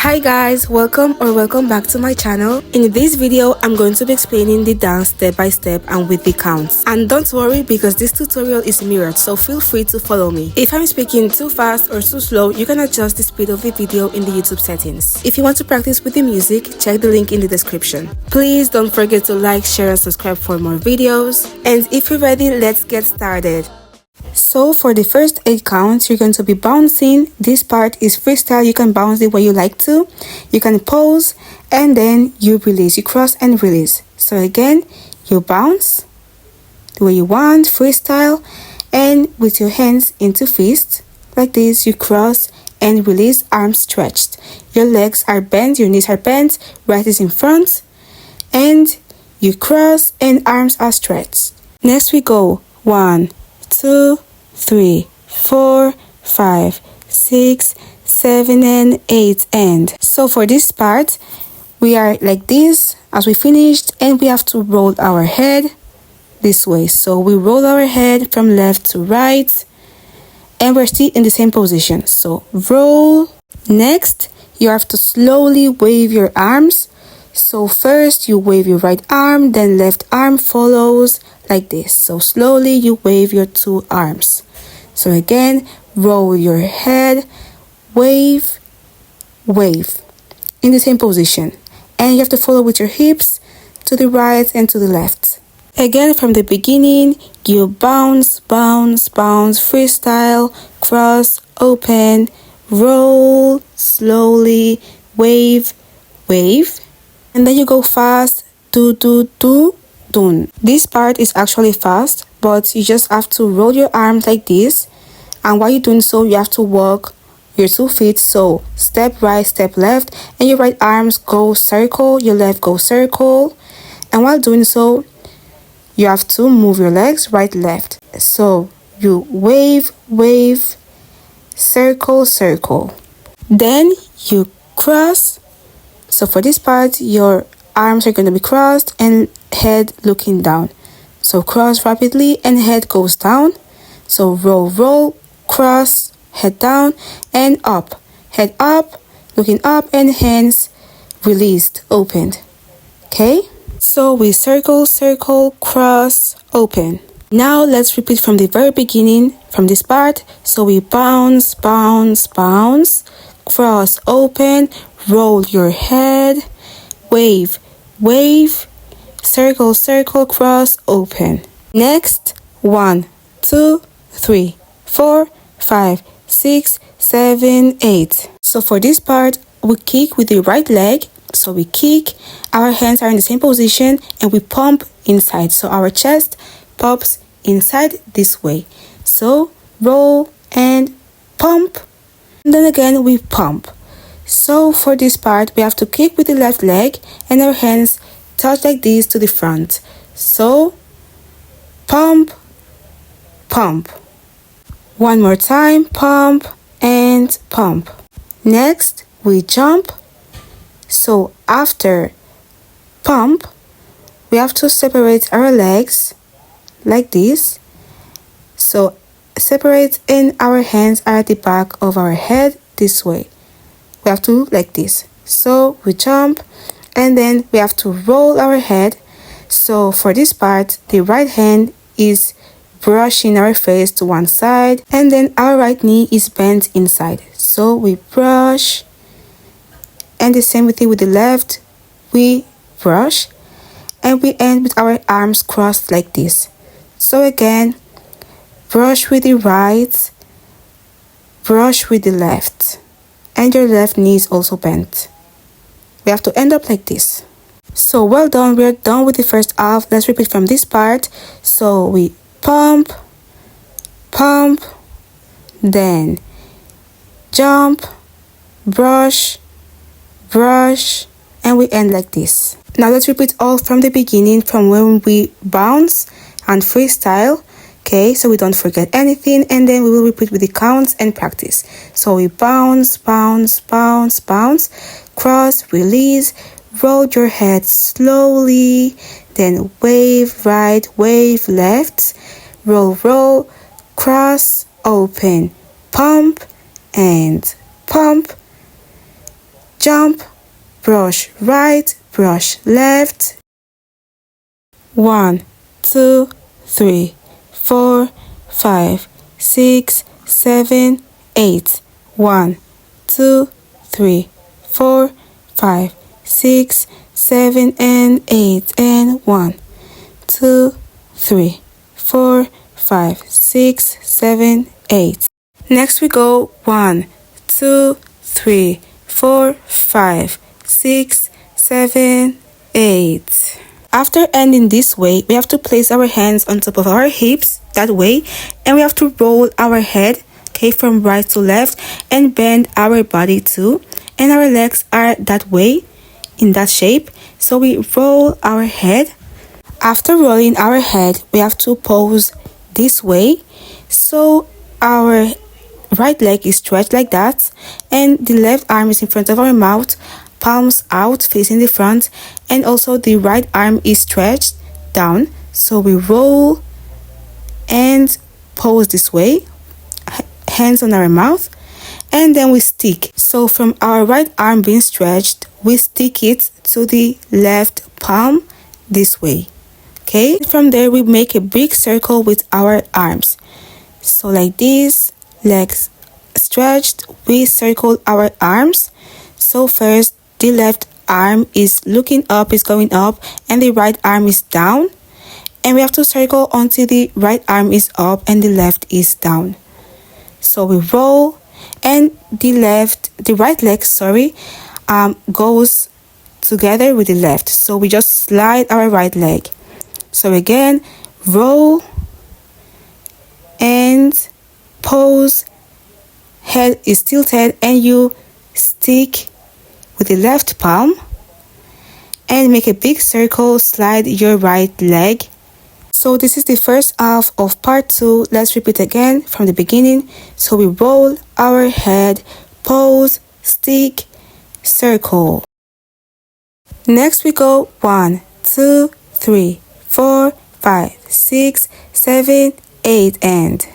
Hi guys, welcome back to my channel. In this video I'm going to be explaining the dance step by step and with the counts. And don't worry because this tutorial is mirrored, so feel free to follow me. If I'm speaking too fast or too slow, you can adjust the speed of the video in the YouTube settings. If you want to practice with the music, check the link in the description. Please don't forget to like, share and subscribe for more videos. And if you're ready, let's get started. So for the first 8 counts, you're going to be bouncing. This part is freestyle. You can bounce the way you like to. You can pause and then you release. You cross and release. So again, you bounce the way you want, freestyle, and with your hands into fist like this, you cross and release, arms stretched. Your legs are bent, your knees are bent, right is in front, and you cross and arms are stretched. Next we go 1, 2, 3, 4, 5, 6, 7 and 8 and so for this part we are like this as we finished, and we have to roll our head this way. So we roll our head from left to right and we're still in the same position. So roll. Next you have to slowly wave your arms. So first you wave your right arm, then left arm follows like this. So slowly you wave your 2 arms. So again, roll your head, wave, wave in the same position, and you have to follow with your hips to the right and to the left. Again, from the beginning, you bounce, bounce, bounce, freestyle, cross, open, roll, slowly, wave, wave, and then you go fast, do, do, do, dun. This part is actually fast, but you just have to roll your arms like this, and while you're doing so, you have to walk your 2 feet. So step right, step left, and your right arms go circle, your left go circle, and while doing so, you have to move your legs right, left. So you wave, wave, circle, circle. Then you cross. So for this part, your arms are going to be crossed and head looking down. So cross rapidly and head goes down. So roll, roll, cross, head down and up. Head up, looking up, and hands released, opened. Okay? So we circle, circle, cross, open. Now let's repeat from the very beginning, from this part. So we bounce, bounce, bounce, cross, open, roll your head, wave, wave, circle, circle, cross, open. Next, 1, 2, 3, 4, 5, 6, 7, 8. So for this part, we kick with the right leg. So we kick, our hands are in the same position, and we pump inside. So our chest pops inside this way. So roll and pump, and then again we pump. So for this part, we have to kick with the left leg and our hands touch like this to the front. So pump, pump. One more time, pump and pump. Next, we jump. So after pump, we have to separate our legs like this. So separate, and our hands are at the back of our head this way. We have to like this. So we jump and then we have to roll our head. So for this part, the right hand is brushing our face to one side, and then our right knee is bent inside. So we brush, and the same thing with the left. We brush and we end with our arms crossed like this. So again, brush with the right, brush with the left, and your left knee is also bent. We have to end up like this. So well done, we're done with the first half. Let's repeat from this part. So we pump, pump, then jump, brush, brush, and we end like this. Now let's repeat all from the beginning, from when we bounce and freestyle. Okay, so we don't forget anything, and then we will repeat with the counts and practice. So we bounce, bounce, bounce, bounce, cross, release, roll your head slowly, then wave right, wave left, roll, roll, cross, open, pump and pump, jump, brush right, brush left. 1, 2, 3, 4, 5, 6, 7, 8. 1, 2, 3, 4, 5, 6, 7, and 8. And 1, 2, 3, 4, 5, 6, 7, 8. Next we go 1, 2, 3, 4, 5, 6, 7, 8. After ending this way, we have to place our hands on top of our hips that way, and we have to roll our head, okay, from right to left, and bend our body too, and our legs are that way, in that shape. So we roll our head. After rolling our head, we have to pose this way, so our right leg is stretched like that, and the left arm is in front of our mouth, palms out facing the front, and also the right arm is stretched down. So we roll and pose this way, hands on our mouth, and then we stick. So from our right arm being stretched, we stick it to the left palm this way. Okay, from there we make a big circle with our arms. So like this, legs stretched, we circle our arms. So first the left arm is looking up, is going up, and the right arm is down, and we have to circle until the right arm is up and the left is down. So we roll, and the right leg, goes together with the left. So we just slide our right leg. So again, roll and pose, head is tilted, and you stick with the left palm and make a big circle, slide your right leg. So this is the first half of part 2. Let's repeat again from the beginning. So we roll our head, pose, stick, circle. Next we go 1, 2, 3, 4, 5, 6, 7, 8, and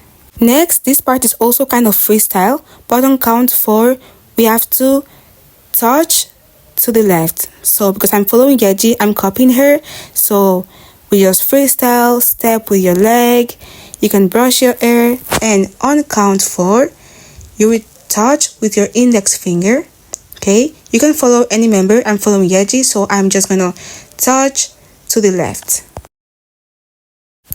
next, this part is also kind of freestyle, but on count 4 we have to touch to the left. So because I'm following YEJI, I'm copying her, so we just freestyle, step with your leg, you can brush your hair, and on count 4 you will touch with your index finger. Okay, you can follow any member. I'm following YEJI, so I'm just gonna touch to the left.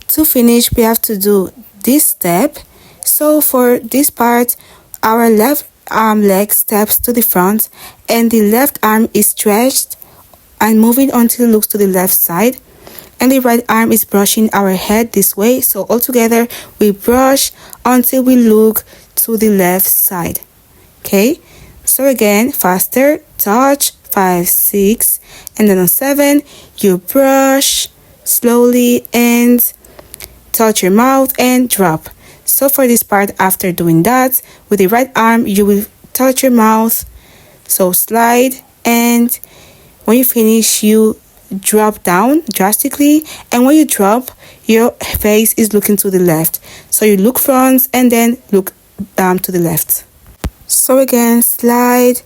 To finish, we have to do this step. So for this part, our left arm leg steps to the front, and the left arm is stretched and moving until it looks to the left side, and the right arm is brushing our head this way. So all together we brush until we look to the left side. Okay, so again, faster, touch, 5, 6, and then on 7 you brush slowly and touch your mouth and drop. So for this part, after doing that, with the right arm you will touch your mouth, so slide, and when you finish you drop down drastically, and when you drop, your face is looking to the left, so you look front and then look down to the left. So again, slide,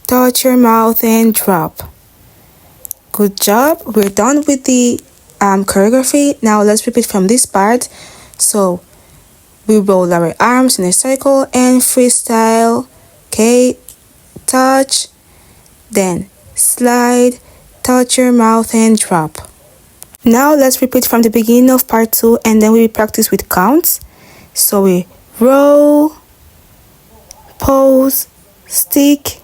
touch your mouth and drop. Good job, we're done with the choreography. Now let's repeat from this part. So we roll our arms in a circle and freestyle. Okay, touch, then slide, touch your mouth and drop. Now let's repeat from the beginning of part 2, and then we practice with counts. So we roll, pose, stick,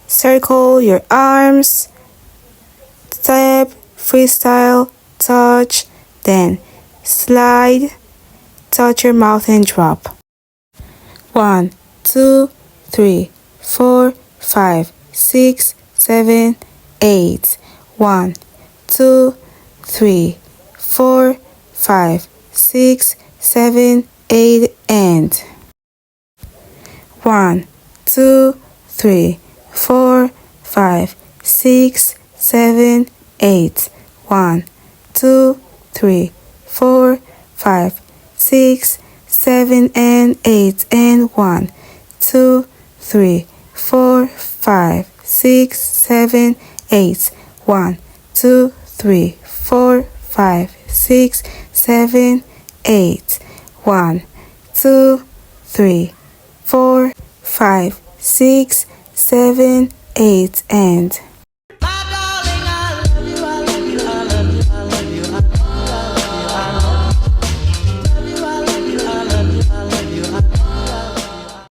circle your arms, step, freestyle, touch, then slide, touch your mouth and drop. 1, 2, 3, 4, 5, 6, 7, 8. 1, 2, 3, 4, 5, 6, 7, 8, and 1, 2, 3, 4, 5, 6, 7, 8. 1, 2, 3, 4, 5, 6, 7, and 8, and 1, 2, 3, 4, 5, 6, 7, 8. 1, 2, 3, 4, 5, 6, 7, 8. 1, 2, 3, 4, 5, 6, 7, 8, and